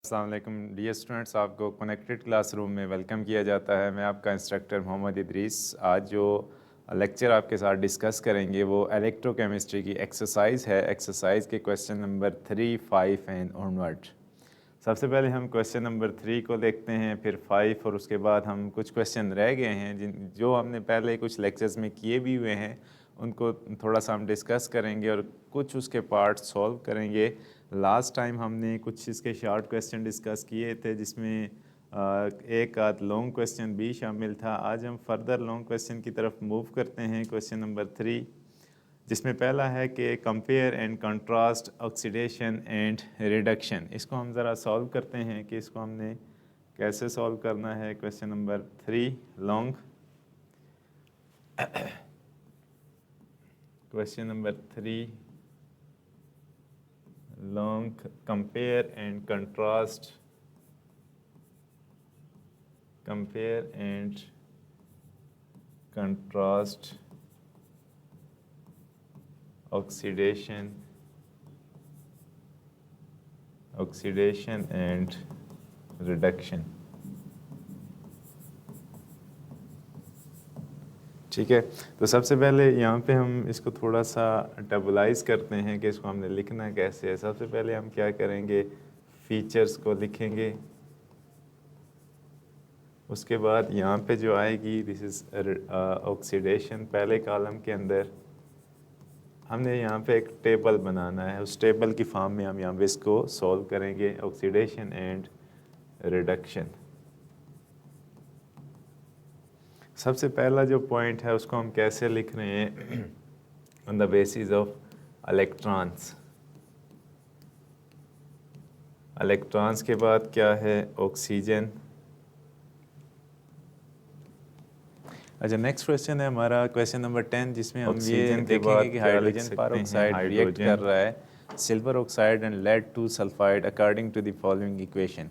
अस्सलाम वालेकुम dear students, आपको कनेक्टेड क्लासरूम में वेलकम किया जाता है। मैं आपका इंस्ट्रक्टर मोहम्मद इदरीस। आज जो लेक्चर आपके साथ डिस्कस करेंगे वो इलेक्ट्रोकेमिस्ट्री की एक्सरसाइज है। एक्सरसाइज के क्वेश्चन नंबर 3, 5 एंड ऑनवर्ड। सबसे पहले हम क्वेश्चन नंबर 3 को देखते हैं, फिर 5 और उसके बाद हम कुछ क्वेश्चन रह गए हैं जो हमने पहले कुछ लेक्चर्स में किए भी हुए हैं, उनको थोड़ा सा हम डिस्कस करेंगे और कुछ उसके पार्ट सॉल्व करेंगे। लास्ट टाइम हमने कुछ इसके शॉर्ट क्वेश्चन डिस्कस किए थे जिसमें एक आध लॉन्ग क्वेश्चन भी शामिल था। आज हम फर्दर लॉन्ग क्वेश्चन की तरफ मूव करते हैं। क्वेश्चन नंबर 3 जिसमें पहला है कि compare and contrast oxidation and reduction. इसको हम ज़रा सॉल्व करते हैं कि इसको हमने कैसे सॉल्व करना है। Question number 3 long. Question number 3 long, compare and contrast, compare and contrast oxidation and reduction. ठीक है, तो सबसे पहले यहाँ पे हम इसको थोड़ा सा टेबलाइज करते हैं कि इसको हमने लिखना कैसे है। सबसे पहले हम क्या करेंगे, फीचर्स को लिखेंगे। उसके बाद यहाँ पे जो आएगी दिस इज़ ऑक्सीडेशन। पहले कॉलम के अंदर हमने यहाँ पे एक टेबल बनाना है, उस टेबल की फॉर्म में हम यहाँ पे इसको सॉल्व करेंगे। Oxidation and reduction. सबसे पहला जो पॉइंट है उसको हम कैसे लिख रहे हैं, on the basis of electrons. Electrons के बाद क्या है, ऑक्सीजन। अच्छा, नेक्स्ट क्वेश्चन है हमारा क्वेश्चन नंबर 10 जिसमें हम ये देखेंगे कि हाइड्रोजन पर ऑक्साइड रिएक्ट कर रहा है silver oxide and lead two sulphide according to the following equation.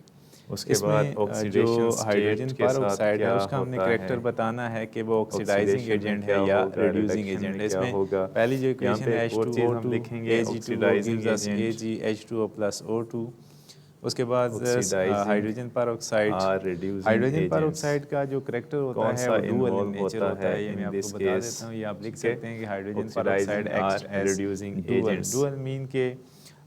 उसके बाद ऑक्सीडेशन हाइड्रोजन पर ऑक्साइड है उसका हमने कैरेक्टर बताना है कि वो ऑक्सीडाइजिंग एजेंट है या रिड्यूसिंग एजेंट है। इसमें पहली जो इक्वेशन है H2O2 हम लिखेंगे, Ag2O gives us AgH2O plus O2। उसके बाद हाइड्रोजन पर ऑक्साइड, हाइड्रोजन पर ऑक्साइड का जो करैक्टर होता है वो डुअल इन नेचर होता है। ये मैं आपको बता देता हूँ, ये आप लिख सकते हैं कि hydrogen peroxide acts as reducing agent. Dual mean के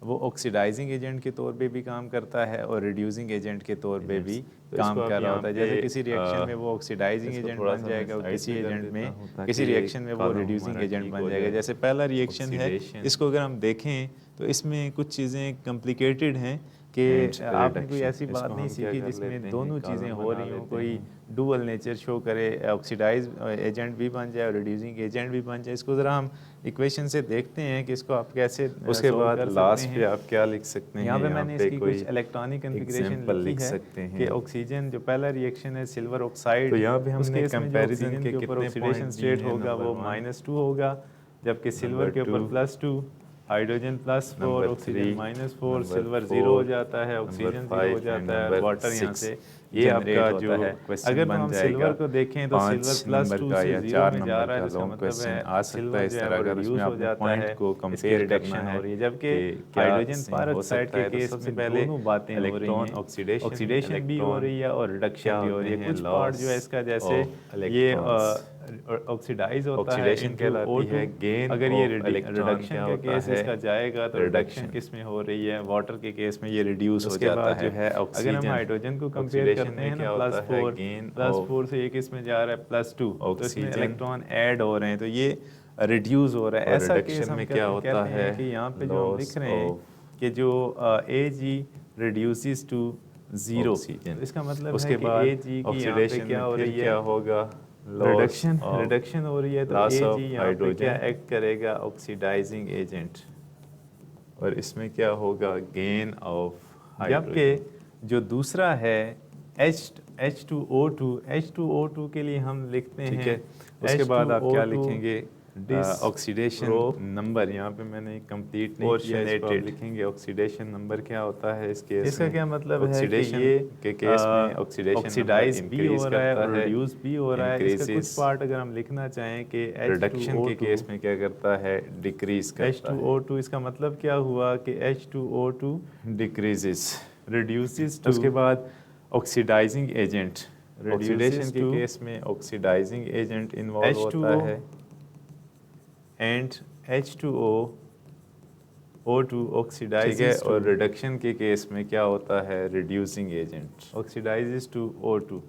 वो ऑक्सीडाइजिंग एजेंट के तौर पे भी काम करता है और रिड्यूसिंग एजेंट के तौर पे भी काम कर रहा होता है। जैसे किसी रिएक्शन में वो ऑक्सीडाइजिंग एजेंट बन जाएगा और किसी एजेंट में, किसी रिएक्शन में वो रिड्यूसिंग एजेंट बन जाएगा। जैसे पहला रिएक्शन है, इसको अगर हम देखें तो इसमें कुछ चीज़ें कॉम्प्लिकेटेड हैं कि आपने कोई ऐसी बात नहीं सीखी जिसमें दोनों चीज़ें हो रही हों, कोई डुअल नेचर शो करे, ऑक्सीडाइज एजेंट भी बन जाए और रिड्यूसिंग एजेंट भी बन जाए। इसको ज़रा हम इक्वेशन से देखते हैं कि इसको आप कैसे उसके बाद लास्ट पे आप क्या लिख सकते हैं। यहाँ पे मैंने इसकी कुछ इलेक्ट्रॉनिक कॉन्फ़िगरेशन लिख सकते हैं कि ऑक्सीजन जो पहला रिएक्शन है सिल्वर ऑक्साइड, तो यहाँ पे हमने कंपैरिजन के ऊपर ऑक्सीडेशन स्टेट होगा वो -2 होगा, जबकि सिल्वर के ऊपर +2, हाइड्रोजन +4, ऑक्सीजन -4, सिल्वर 0 हो जाता है, ऑक्सीजन 0 हो जाता है, वाटर यहाँ से ये आपका जो है। अगर हम सिल्वर को देखें तो सिल्वर +2 से 0 में जा रहा है, इसका मतलब है सिल्वर जो है वो रिड्यूस हो जाता है, इसकी रिडक्शन हो रही है। जबकि हाइड्रोजन पर ऑक्साइड के केस में दोनों बातें हो रही हैं, ऑक्सीडेशन भी हो रही है और रिडक्शन भी हो रही है। कुछ पार्ट जो है इसका जैसे ये ऑक्सीडाइज होता है इनटू O2, अगर ये रिडक्शन का केस इसका जाएगा तो रिडक्शन किस में हो रही है, वाटर के केस में ये रिड्यूस हो जाता है। अगर हम हाइड्रोजन को कंपेयर करते हैं ना +4 से ये किस में जा रहा है +2, तो इसमें इलेक्ट्रॉन ऐड हो रहे हैं तो ये रिड्यूस हो रहा है। ऐसा केस हम क्या कहते हैं कि यहाँ पे जो हम लिख रहे हैं कि जो Ag रिड्यूसेस टू 0, तो इसका मतलब है कि Ag की यहाँ पे क्या हो रही है, क्या होगा, रिडक्शन हो रही है। तो Ag यहाँ पे क्या एक्ट करेगा, ऑक्सीडाइजिंग एजेंट, और इसमें क्या होगा, गेन ऑफ हाइड्रोजन। जबकि जो दूसरा है H2O2 के लिए हम लिखते हैं, उसके बाद आप क्या लिखेंगे, ऑक्सीडेशन नंबर। यहाँ पे मैंने कंप्लीट नहीं किया, इसको आप लिखेंगे ऑक्सीडेशन नंबर क्या होता है इस केस में। इसका क्या मतलब है कि ये के केस में ऑक्सीडाइज भी हो रहा है और रिड्यूस भी हो रहा है। इसका कुछ पार्ट अगर हम लिखना चाहें कि रिडक्शन के केस में क्या करता है, डिक्रीज करता है। H2O2 इसका मतलब क्या हुआ कि H2O2 डिक्रीजेस, reduces to, उसके बाद ऑक्सीडाइजिंग एजेंट, ऑक्सीडेशन के to केस में ऑक्सीडाइजिंग एजेंट इन्वॉल्व होता H2O है and H2O O2 ठीक है, oxidizes और to रिडक्शन के केस में क्या होता है, reducing agent. oxidizes to O2।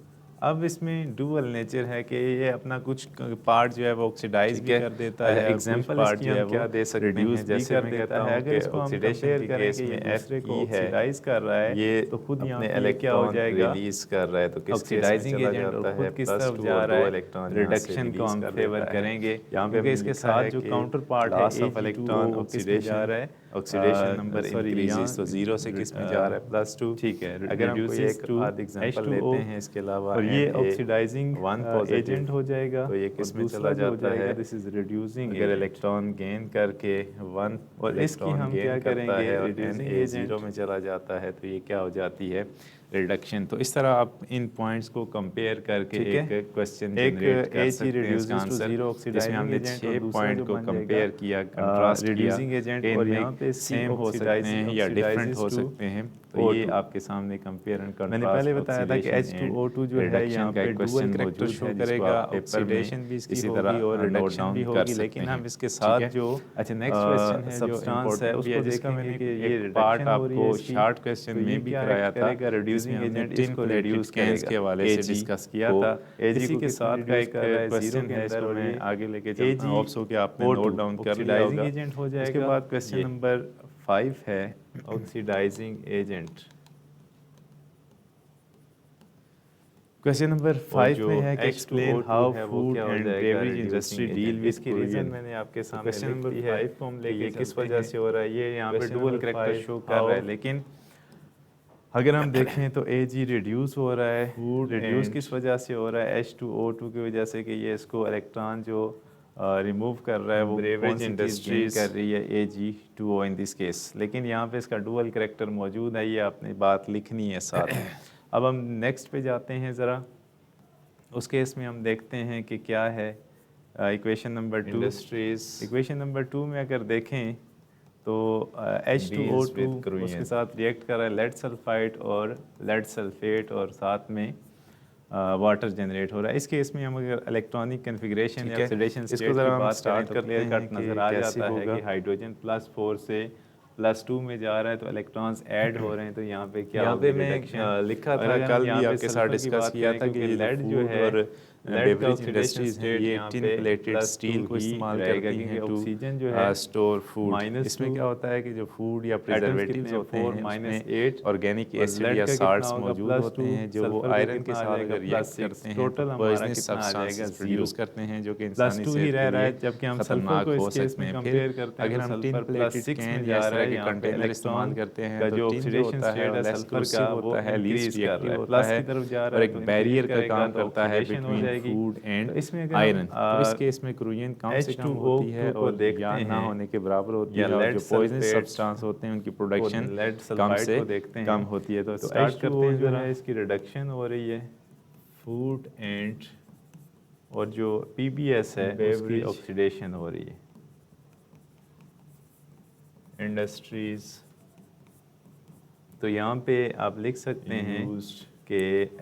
अब इसमें डुअल नेचर है कि ये अपना कुछ पार्ट जो है वो ऑक्सीडाइज भी कर देता है, एग्जांपल इसकी हम क्या दे सकते हैं, जैसे मैं कहता हूँ अगर कि इसको हम ऑक्सीडेशन कंपेयर के करें केस कि ये में दूसरे को Fe है, ऑक्सीडाइज कर रहा है ये तो खुद यहाँ अपने पे ये क्या हो इलेक्ट्रॉन जाएगा, रिलीज कर रहा है, तो किस केस में ऑक्सीडाइजिंग चला एजेंट और जाता है खुद किस प्लस तरफ 2 जा और रहा 2 है, इलेक्ट्रॉन रिडक्शन को हम फेवर करेंगे, यहाँ पे क्योंकि इसके साथ जो काउंटर पार्ट है लॉस ऑफ इलेक्ट्रॉन किसमें जा रहा है, ऑक्सीडेशन नंबर sorry, इंक्रीजेस, तो यहाँ 0 से किस में जा रहा है, +2। ठीक है, अगर हम कोई reduces एक to आध एग्जांपल H2O लेते हैं इसके अलावा, और ये and A oxidizing 1 positive agent हो जाएगा, तो ये और किस में दूसरा चला जो हो जाता जाएगा है, दिस इज रिड्यूसिंग अगर इलेक्ट्रॉन गेन करके 1 और इसकी इलेक्ट्रॉन हम गेन क्या करता करेंगे, है और reducing Na agent 0 में चला जाता है, तो ये क्या हो जाती है, रिडक्शन। तो इस तरह आप इन पॉइंट्स को कंपेयर करके ठीक है, एक क्वेश्चन एक जनरेट कर AG सकते हैं इसका reduces to आंसर, zero जिसमें oxidizing हमने agent और 6 दूसरा पॉइंट जो को बन जाएगा कंपेयर किया, कंट्रास्ट किया, reducing agent और इनमें यहाँ पे C सेम हो सकते हैं या डिफरेंट हो oxidizes to सकते हैं, तो ये O2। आपके सामने कंपेयर एंड कंट्रास्ट मैंने पहले बताया था कि H2O2 जो है यहाँ पे डुअल करैक्टर शो करेगा, ऑक्सीडेशन भी इसकी होगी और रिडक्शन भी होगी, लेकिन हम इसके साथ जो अच्छा नेक्स्ट क्वेश्चन है जो सब्सटेंस है उसको जिसका देखेंगे मैंने कि ये एक पार्ट रिडक्शन हो रही है आपको इसकी, शॉर्ट क्वेश्चन तो ये में भी क्या कराया act था, करेगा, reducing जिसमें हमने agent tin इसको plated reduce cans करेगा। के हवाले से AG डिस्कस किया को था। AG इसी को के किस साथ में का reduce एक कर रहा है, क्वेश्चन zero के है, अंदर, इसको और मैं ये आगे लेके चलता हूँ, होप्स हो कि आपने O2 नोट डाउन कर लिया ऑक्सीडाइजिंग होगा। एजेंट हो जाएगा। उसके बाद क्वेश्चन ये नंबर 5 है ऑक्सीडाइजिंग एजेंट। क्वेश्चन नंबर 5 में है कि explain how food and beverage industry deal with इसकी रीजन मैंने आपके सामने क्वेश्चन लिख नंबर दी है 5 को हम लेके किस वजह से हो रहा है, ये यहाँ पे Question dual number character 5 show कर रहा है, how- लेकिन अगर हम देखें तो Ag रिड्यूस हो रहा है, रिड्यूस and- किस वजह से हो रहा है, H2O2 की वजह से कि ये इसको इलेक्ट्रॉन जो रिमूव कर रहा है वो Beverage कौन सी चीज़ industries- कर रही है, Ag2O इन दिस केस, लेकिन यहाँ पे इसका डुअल करैक्टर मौजूद है, ये आपने बात लिखनी है साथ। अब हम नेक्स्ट पे जाते हैं ज़रा, उस केस में हम देखते हैं कि क्या है equation number 2। Industries equation number 2 में अगर देखें तो Deals with H2O2 chlorine। उसके साथ रिएक्ट कर रहा है लेड सल्फाइड और लेड सल्फेट, और साथ में वाटर जनरेट हो रहा है। इस केस में हम अगर इलेक्ट्रॉनिक कन्फिग्रेशन या ऑक्सीडेशन स्टेट की ज़रा हम बात start करें तो करते क्लियर हैं कट कि नज़र आ कैसे जाता है होगा। कि हाइड्रोजन +4 से +2 में जा रहा है, तो इलेक्ट्रॉन्स ऐड हो रहे हैं, तो यहाँ पे क्या यहाँ होगी, पे मैं reduction। लिखा और था अगर कल हम यहाँ भी पे आपके साथ सल्फर की डिस्कस बात किया करें, था कि क्योंकि लेड lead जो है और बेवरेज oxidation इंडस्ट्रीज हैं, state ये यहाँ टिन पे प्लेटेड +2 स्टील को ही इस्तेमाल रहेगा, करती क्योंकि हैं टू ऑक्सीजन जो है स्टोर फूड। -2 इसमें क्या होता है कि जो फूड या एटम्स प्रिजर्वेटिव्स कितने होते फोर हैं माइनस उसमें 8 ऑर्गेनिक और एसिड lead या का कितना साल्ट्स होगा, मौजूद होते +2, हैं, जो वो सल्फर का आयरन के कितना आ साथ जाएगा, अगर रिएक्ट +6, करते हैं टोटल तो हमारा पॉइजनस कितना आ जाएगा, सब्सटेंसेस 0। प्रोड्यूस करते हैं जो कि इंसानी +2 ही सेहत रह के रहा है, लिए जबकि हम सल्फर खतरनाक को हो इस केस सकते में हैं। कंपेयर फिर करते हैं अगर तो हम टिन सल्फर प्लेटेड +6 में कैन जा या इस रहा तरह है, के यहाँ पे कंटेनर इस्तेमाल इलेक्ट्रॉन करते हैं का तो जो टिन जो ऑक्सीडेशन होता है स्टेट है लेस सल्फर का एक्सक्लूसिव वो होता है, लीस्ट इंक्रीज कर रिएक्टिव रहा है, होता प्लस है की तरफ जा रहा और है एक तो बैरियर इंक्रीज का करेगा काम तो करता है ऑक्सीडेशन हो बिटवीन जाएगी। फूड तो एंड इसमें अगर आयरन। तो इस हम केस में क्रूरियन कम से कम H2O2 होती है को और देखते या ना हैं, होने के बराबर होती या है, और lead जो पॉइजनस sulfate सब्सटेंस होते हैं उनकी प्रोडक्शन लेड कम सल्फाइड से को देखते हैं, कम होती है। तो तो स्टार्ट करते H2O हैं जो जरा है इसकी रिडक्शन हो रही है, फूड एंड और जो PBS है उसकी Beverage ऑक्सीडेशन हो रही है, इंडस्ट्रीज। तो यहाँ पे आप लिख सकते हैं कि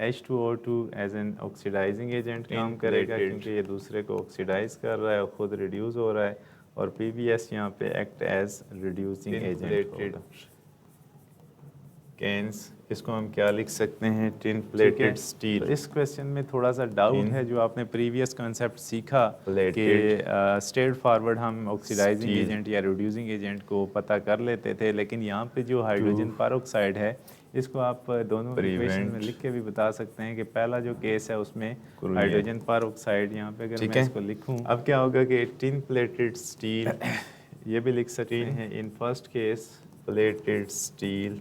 H2O2 as an oxidising agent काम करेगा, Plated। क्योंकि ये दूसरे को ऑक्सीडाइज कर रहा है और ख़ुद रिड्यूस हो रहा है, और PBS यहाँ पे एक्ट एज रिड्यूसिंग एजेंट होगा। कैंस, इसको हम क्या लिख सकते हैं, टिन ठीक है? Plated steel. तो इस क्वेश्चन में थोड़ा सा डाउट Tin है, जो आपने प्रीवियस कॉन्सेप्ट सीखा कि plated स्ट्रेट फॉरवर्ड हम ऑक्सीडाइजिंग steel। एजेंट या रिड्यूसिंग एजेंट को पता कर लेते थे, लेकिन यहाँ पे जो हाइड्रोजन पेरोक्साइड है इसको आप दोनों इक्वेशन में लिख के भी बता सकते हैं कि पहला जो केस है उसमें Chlorine। हाइड्रोजन पेरोक्साइड, यहाँ पे अगर ठीक मैं है। इसको लिखूँ अब क्या होगा कि टिन प्लेटेड स्टील ये भी लिख सकते हैं in first case, plated steel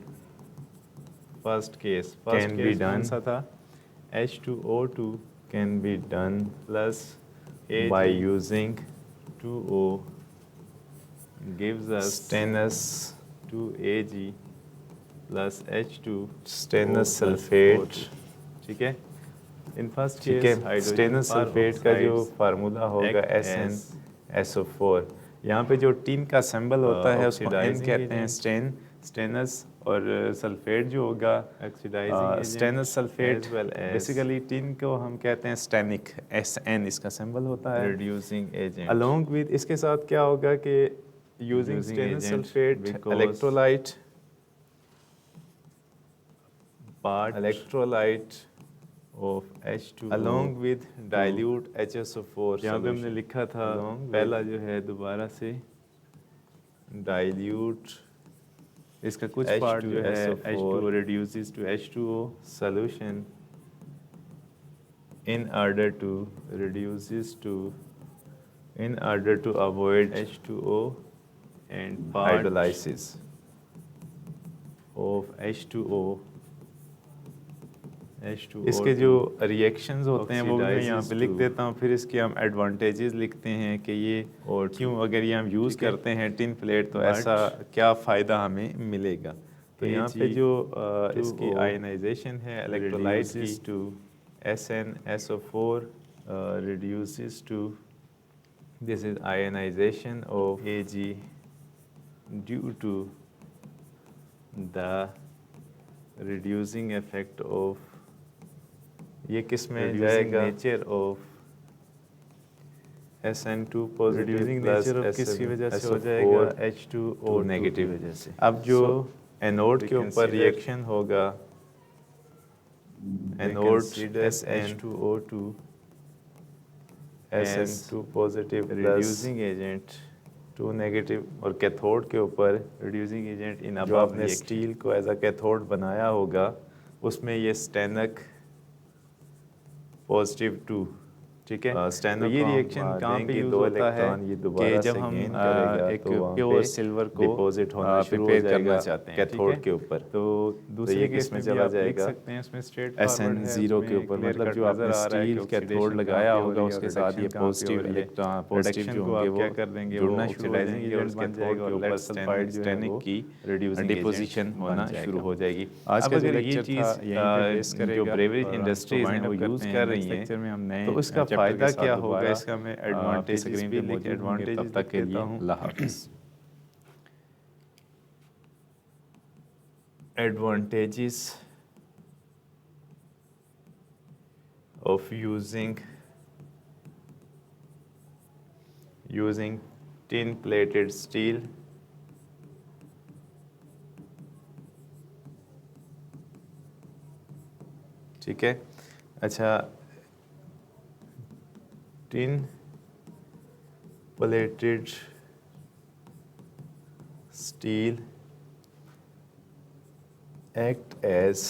first case Can be कौन done। सा था, H2O2 can be done plus by using 2O gives us stainless 2Ag plus H2 stainless sulfate। ठीक है। इन फर्स्ट ठीक है, स्टेनलेस सल्फेट का जो फार्मूला होगा SnSO4। यहाँ पे जो टिन का सिंबल होता है उसको N कहते हैं, स्टेनस और सल्फेट जो होगा स्टेनस सल्फेट, बेसिकली टिन को हम कहते हैं स्टेनिक, SN इसका सिंबल होता है, reducing agent अलोंग विद इसके साथ क्या होगा कि using stannous sulphate electrolyte of H2O along with dilute HSO4 यहाँ पे हमने solution. लिखा था Along with पहला जो है दोबारा से dilute इसका कुछ पार्ट जो है H2O reduces to H2O solution in order to avoid H2O and part hydrolysis. of H2O इसके जो रिएक्शंस होते हैं वो भी मैं यहाँ पे लिख oxidizes देता हूँ, फिर इसके हम एडवांटेजेस लिखते हैं कि ये और क्यों अगर ये हम यूज़ करते हैं टिन प्लेट तो ऐसा क्या फ़ायदा हमें मिलेगा। तो यहाँ पे जो इसकी आयनाइजेशन है इलेक्ट्रोलाइट की to SnSO4 reduces to this is ionization of Ag due to the reducing effect of ये किस में reducing जाएगा nature of SN2 positive reducing plus nature of किसकी वजह से हो जाएगा H2O नेगेटिव की वजह से। अब जो So, एनोड we के ऊपर consider- रिएक्शन होगा anode H2O2 SN2 positive plus reducing agent 2 negative और कैथोड के ऊपर reducing agent in जो above आपने reaction स्टील को एज अ कैथोड बनाया होगा उसमें ये स्टेनक पॉजिटिव 2 ठीक है। स्टेनो तो ये को हम, रिएक्शन कहाँ पे देंगे यूज दो होता है इलेक्ट्रॉन, ये दोबारा कि जब से हम gain करेगा, एक तो वहाँ प्योर पे सिल्वर को डिपॉजिट होना शुरू हो प्रिपेयर जाएगा करना चाहते हैं कैथोड ठीक के है? ऊपर। तो दूसरे ये केस किस में में चला चला जाएगा? जाएगा सकते हैं उसमें स्ट्रेट SN0 के ऊपर, मतलब जो आपने स्टील कैथोड लगाया होगा उसके साथ ये पॉजिटिव इलेक्ट्रॉन पॉजिटिव रिडक्शन जो को होंगे आप वो क्या कर देंगे, जुड़ना वो शुरू हो ऑक्सीडाइजिंग जाएंगे और एजेंट उसके बन कैथोड जाएगा के और ऊपर लेड सल्फाइड जो है स्टेनिक वो की reducing डिपोजिशन agent होना बन शुरू जाएगा। हो जाएगी। आज अब का जो अगर ये लेक्चर चीज़ था यहीं पे बेस जो करेगा ब्रेवरेज और इंडस्ट्रीज हम हैं वो wind up यूज़ करते कर हैं। रही Next हैं lecture में हम नए तो उसका chapter के फ़ायदा साथ क्या दोबारा, होगा इसका मैं आपकी एडवांटेजेस स्क्रीन भी पे मौजूद लिख होंगे। एडवांटेजेस तब तक के लिए देता हूँ। अल्लाह हाफ़िज़। Advantages of using tin plated steel ठीक है। अच्छा, tin plated steel act as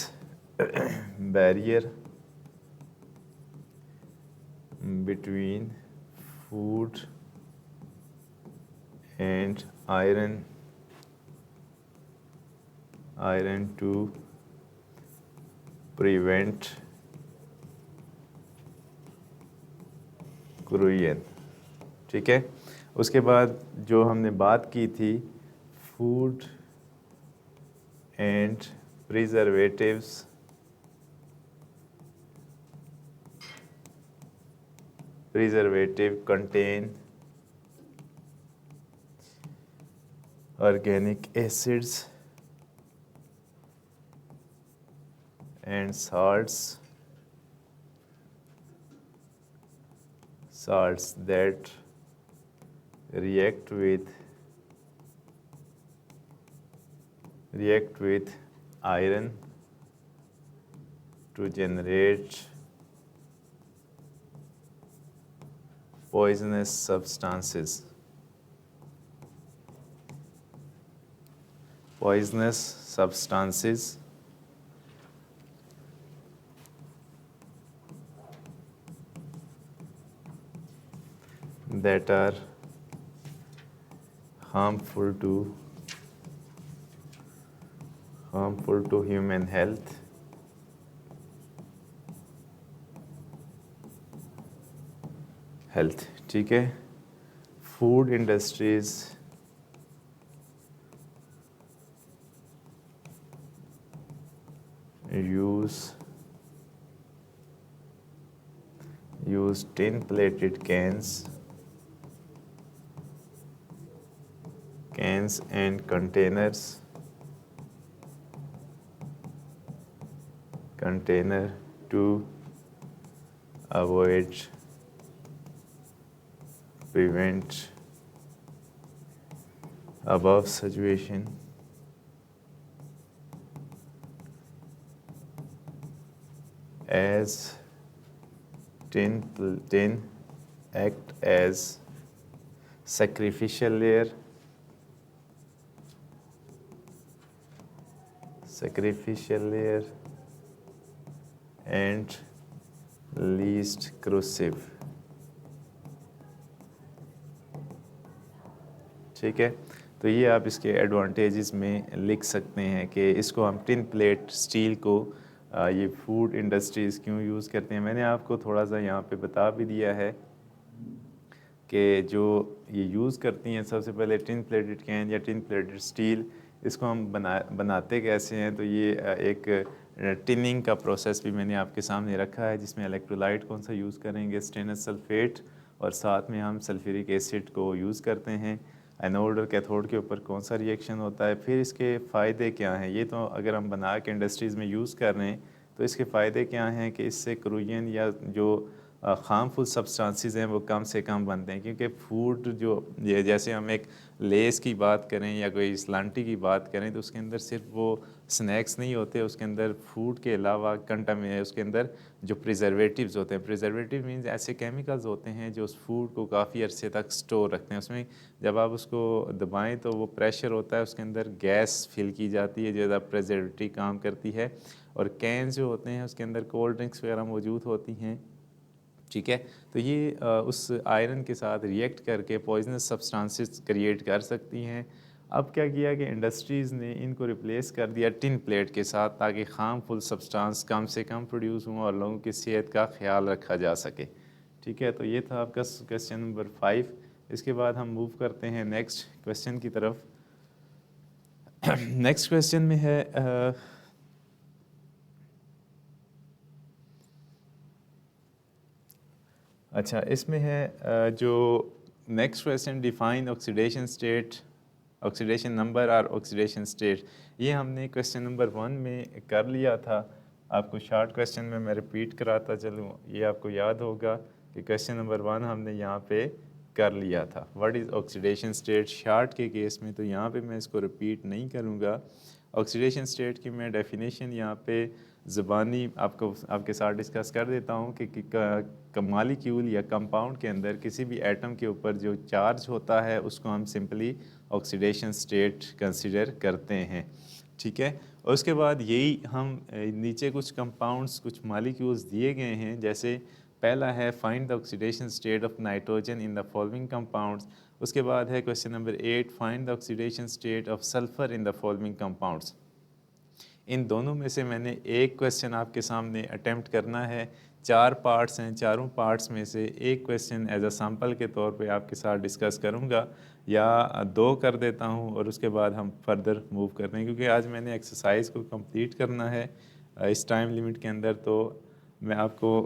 barrier between food and iron to prevent corrosion ठीक है। उसके बाद जो हमने बात की थी food and preservatives contain organic acids and salts that react with iron to generate poisonous substances that are harmful to human health ठीक है। Food industries use tin plated cans and containers container to prevent above situation as tin act as sacrificial layer and least corrosive। ठीक है, तो ये आप इसके advantages में लिख सकते हैं कि इसको हम टिन प्लेट स्टील को ये फूड इंडस्ट्रीज़ क्यों यूज़ करते हैं। मैंने आपको थोड़ा सा यहाँ पे बता भी दिया है कि जो ये यूज़ करती हैं, सबसे पहले टिन प्लेटेड कैन या टिन प्लेटेड स्टील, इसको हम बनाते कैसे हैं। तो ये एक टिनिंग का प्रोसेस भी मैंने आपके सामने रखा है, जिसमें इलेक्ट्रोलाइट कौन सा यूज़ करेंगे, स्टेनलेस सल्फेट, और साथ में हम सल्फ्यूरिक एसिड को यूज़ करते हैं। एनोड और कैथोड के ऊपर कौन सा रिएक्शन होता है, फिर इसके फ़ायदे क्या हैं। ये तो अगर हम बना के इंडस्ट्रीज़ में यूज़ कर रहे हैं तो इसके फ़ायदे क्या हैं कि इससे करोजन या जो हार्मफुल सब्सटेंसेस हैं वो कम से कम बनते हैं। क्योंकि फूड जो ये जैसे हम एक लेस की बात करें या कोई स्लांटी की बात करें तो उसके अंदर सिर्फ वो स्नैक्स नहीं होते, उसके अंदर फूड के अलावा उसके अंदर जो प्रिजर्वेटिव्स होते हैं, प्रिजर्वेटिव मीन्स ऐसे केमिकल्स होते हैं जो उस फूड को काफ़ी अरसे तक स्टोर रखते हैं। उसमें जब आप उसको दबाएं तो वो प्रेशर होता है, उसके अंदर गैस फिल की जाती है जो ज़्यादा प्रिजर्वेटिव काम करती है। और कैन जो होते हैं उसके अंदर कोल्ड ड्रिंक्स वगैरह मौजूद होती हैं। ठीक है, तो ये उस आयरन के साथ रिएक्ट करके पॉइजनस सब्सटेंसेस क्रिएट कर सकती हैं। अब क्या किया कि इंडस्ट्रीज़ ने इनको रिप्लेस कर दिया टिन प्लेट के साथ, ताकि हार्मफुल सब्सटेंस कम से कम प्रोड्यूस हों और लोगों की सेहत का ख्याल रखा जा सके। ठीक है, तो ये था आपका क्वेश्चन नंबर 5। इसके बाद हम मूव करते हैं नेक्स्ट क्वेश्चन की तरफ। नेक्स्ट क्वेश्चन में है अच्छा, इसमें है जो next question, define oxidation state, oxidation number और ऑक्सीडेशन स्टेट। ये हमने क्वेश्चन नंबर 1 में कर लिया था। आपको शॉर्ट क्वेश्चन में मैं रिपीट कराता चलूँ, ये आपको याद होगा कि क्वेश्चन नंबर 1 हमने यहाँ पे कर लिया था। What is oxidation state short के केस में, तो यहाँ पे मैं इसको रिपीट नहीं करूँगा। ऑक्सीडेशन स्टेट की मैं डेफिनेशन यहाँ पे ज़बानी आपके साथ डिस्कस कर देता हूँ कि मॉलिक्यूल या कंपाउंड के अंदर किसी भी एटम के ऊपर जो चार्ज होता है उसको हम सिंपली ऑक्सीडेशन स्टेट कंसिडर करते हैं। ठीक है, और उसके बाद यही हम नीचे कुछ कंपाउंड्स, कुछ मॉलिक्यूल्स दिए गए हैं। जैसे पहला है find the oxidation state of nitrogen in the following compounds. उसके बाद है question number 8, find the oxidation state of sulphur in the following compounds. इन दोनों में से मैंने एक क्वेश्चन आपके सामने अटेम्प्ट करना है। 4 पार्ट्स हैं, चारों पार्ट्स में से एक क्वेश्चन एज अ सैम्पल के तौर पे आपके साथ डिस्कस करूंगा, या 2 कर देता हूं और उसके बाद हम फर्दर मूव करते हैं। क्योंकि आज मैंने एक्सरसाइज को कंप्लीट करना है इस टाइम लिमिट के अंदर, तो मैं आपको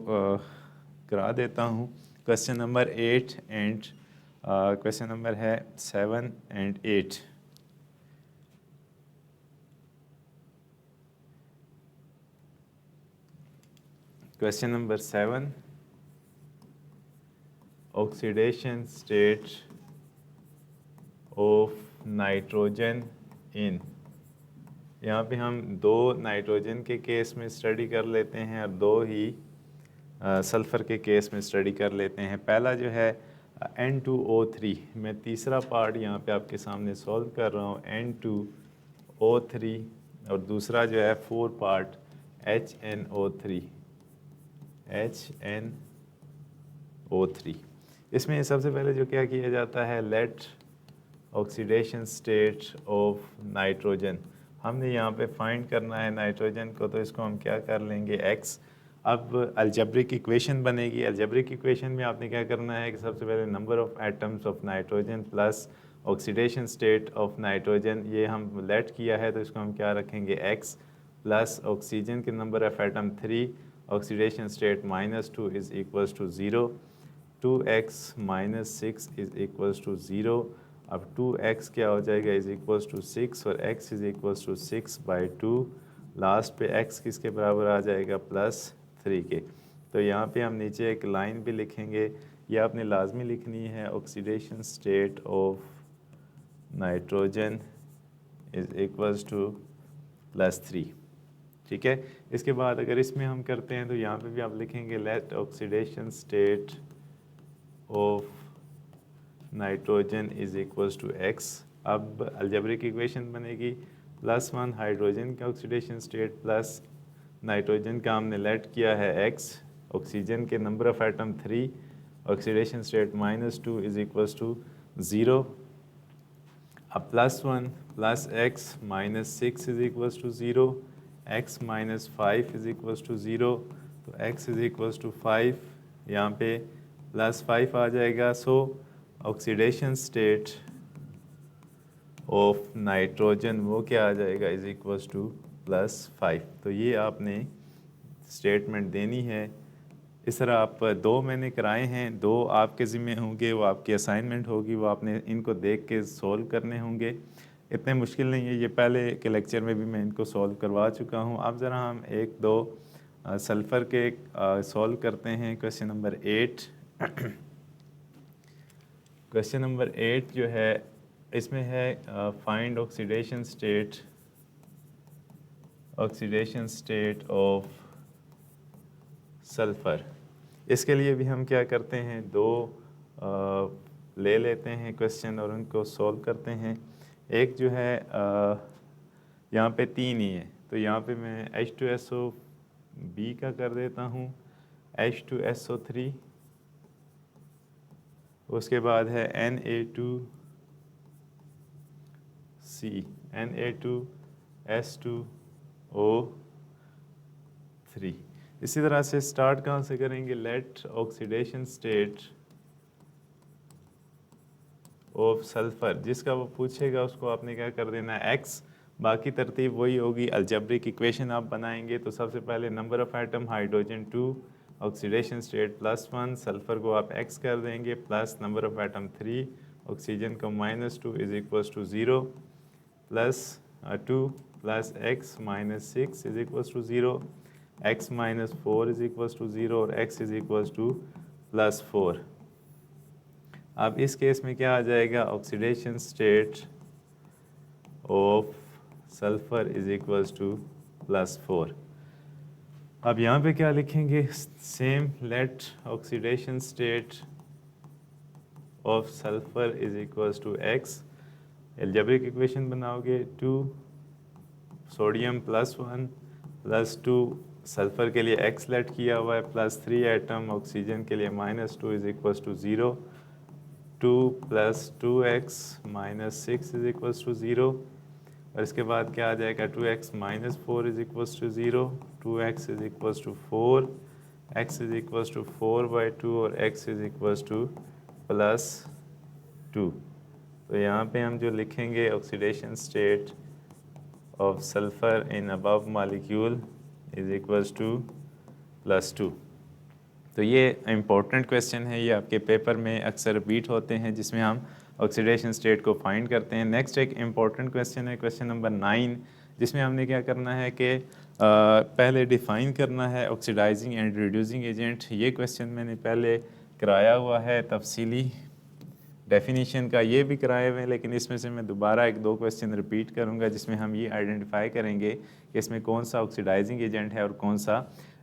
करा देता हूं। Question number 8 and question number है 7 and 8। Question number 7, oxidation state of nitrogen in। यहाँ पे हम 2 नाइट्रोजन के केस में स्टडी कर लेते हैं और 2 ही सल्फ़र के केस में स्टडी कर लेते हैं। पहला जो है N2O3, मैं तीसरा पार्ट यहाँ पे आपके सामने सॉल्व कर रहा हूँ, N2O3, और दूसरा जो है 4 पार्ट HNO3। इसमें सबसे पहले जो क्या किया जाता है, let oxidation state of nitrogen. हमने यहाँ पे फाइंड करना है नाइट्रोजन को, तो इसको हम क्या कर लेंगे, x। अब अलजेब्रिक इक्वेशन बनेगी। अलजेब्रिक इक्वेशन में आपने क्या करना है कि सबसे पहले number of atoms of nitrogen plus oxidation state of nitrogen, ये हम लेट किया है तो इसको हम क्या रखेंगे, x प्लस ऑक्सीजन के number of atom 3, oxidation state -2 is equals to 0, 2x - 6 is equals to 0। अब 2x क्या हो जाएगा, इज़ इक्वल्स टू 6, और x is equals to 6/2 last पे x किसके बराबर आ जाएगा +3 के। तो यहाँ पे हम नीचे एक लाइन भी लिखेंगे, ये आपने लाजमी लिखनी है, oxidation state of nitrogen is equals to +3। ठीक है। इसके बाद अगर इसमें हम करते हैं तो यहाँ पे भी आप लिखेंगे let oxidation state of nitrogen is equals to x। अब अलजेब्रिक इक्वेशन बनेगी +1 हाइड्रोजन का ऑक्सीडेशन स्टेट प्लस नाइट्रोजन का हमने लेट किया है x, ऑक्सीजन के number of atom 3, oxidation state -2 is equals to 0। अब +1 plus x -6 is equals to 0, x -5 is equals to 0, तो x इज़ इक्वल्स टू 5, यहाँ पे +5 आ जाएगा। सो ऑक्सीडेशन स्टेट ऑफ नाइट्रोजन वो क्या आ जाएगा इज़ इक्वल्स टू +5। तो ये आपने स्टेटमेंट देनी है। इस तरह आप 2 मैंने कराए हैं, 2 आपके ज़िम्मे होंगे, वो आपकी असाइनमेंट होगी, वो आपने इनको देख के सॉल्व करने होंगे। इतने मुश्किल नहीं है, ये पहले के लेक्चर में भी मैं इनको सॉल्व करवा चुका हूँ। अब ज़रा हम 1-2 सल्फ़र के सॉल्व करते हैं। क्वेश्चन नंबर 8 क्वेश्चन नंबर 8 जो है इसमें है find oxidation state of sulphur. इसके लिए भी हम क्या करते हैं, 2 ले लेते हैं क्वेश्चन और उनको सॉल्व करते हैं। एक जो है यहाँ पे 3 ही है, तो यहाँ पे मैं H2SO का कर देता हूँ, H2SO3, उसके बाद है Na2 इसी तरह से स्टार्ट कहाँ से करेंगे, let oxidation state of sulphur, जिसका वो पूछेगा उसको आपने क्या कर देना है x, बाकी तरतीब वही होगी। अलजेब्रिक इक्वेशन आप बनाएंगे तो सबसे पहले number of atom hydrogen 2, oxidation state +1, sulphur को आप x कर देंगे, plus number of atom 3, oxygen को -2 is equals to 0, plus 2 plus x -6 is equals to 0, x -4 is equals to 0 और x इज़ इक्वल्स टू +4। अब इस केस में क्या आ जाएगा, oxidation state of sulphur is equals to +4। अब यहाँ पे क्या लिखेंगे, same let oxidation state of sulphur is equals to x। Algebraic equation बनाओगे, 2 सोडियम +1 +2, सल्फ़र के लिए x लेट किया हुआ है, +3 एटम, ऑक्सीजन के लिए -2 is equals to 0, 2 + 2x -6 is equals to 0, और इसके बाद क्या आ जाएगा, 2x -4 is equals to 0, 2x is equals to 4, x is equals to 4/2 और x इज़ इक्वल्स टू +2। तो यहाँ पे हम जो लिखेंगे, oxidation state of sulphur in above molecule is equals to +2। तो ये इम्पोर्टेंट क्वेश्चन है, ये आपके पेपर में अक्सर रिपीट होते हैं, जिसमें हम ऑक्सीडेशन स्टेट को फाइंड करते हैं। नेक्स्ट एक इम्पॉर्टेंट क्वेश्चन है क्वेश्चन नंबर 9, जिसमें हमने क्या करना है कि पहले डिफ़ाइन करना है ऑक्सीडाइजिंग एंड रिड्यूसिंग एजेंट। ये क्वेश्चन मैंने पहले कराया हुआ है तफसीली डेफिनेशन का, ये भी कराए हुए हैं, लेकिन इसमें से मैं दोबारा 1-2 क्वेश्चन रिपीट करूँगा, जिसमें हम ये आइडेंटिफाई करेंगे कि इसमें कौन सा ऑक्सीडाइजिंग एजेंट है और कौन सा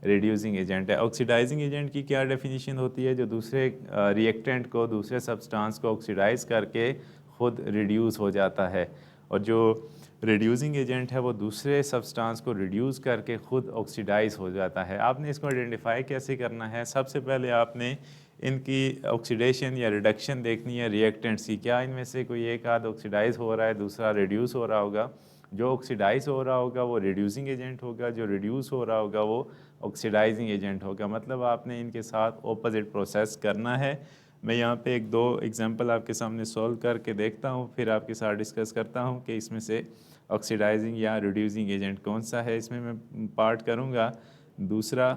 रिड्यूसिंग एजेंट है। ऑक्सीडाइजिंग एजेंट की क्या डेफिनेशन होती है, जो दूसरे रिएक्टेंट को, दूसरे सब्सटेंस को ऑक्सीडाइज करके ख़ुद रिड्यूस हो जाता है, और जो रिड्यूसिंग एजेंट है वो दूसरे सब्सटेंस को रिड्यूस करके ख़ुद ऑक्सीडाइज हो जाता है। आपने इसको आइडेंटिफाई कैसे करना है, सबसे पहले आपने इनकी ऑक्सीडेशन या रिडक्शन देखनी है रिएक्टेंट्स की, क्या इनमें से कोई एक आध ऑक्सीडाइज हो रहा है, दूसरा रिड्यूस हो रहा होगा। जो ऑक्सीडाइज हो रहा होगा वो रिड्यूसिंग एजेंट होगा, जो रिड्यूस हो रहा होगा वो ऑक्सीडाइजिंग एजेंट होगा। मतलब आपने इनके साथ ऑपोजिट प्रोसेस करना है। मैं यहाँ पे 1-2 एग्जांपल आपके सामने सॉल्व करके देखता हूँ, फिर आपके साथ डिस्कस करता हूँ कि इसमें से ऑक्सीडाइजिंग या रिड्यूसिंग एजेंट कौन सा है। इसमें मैं पार्ट करूँगा दूसरा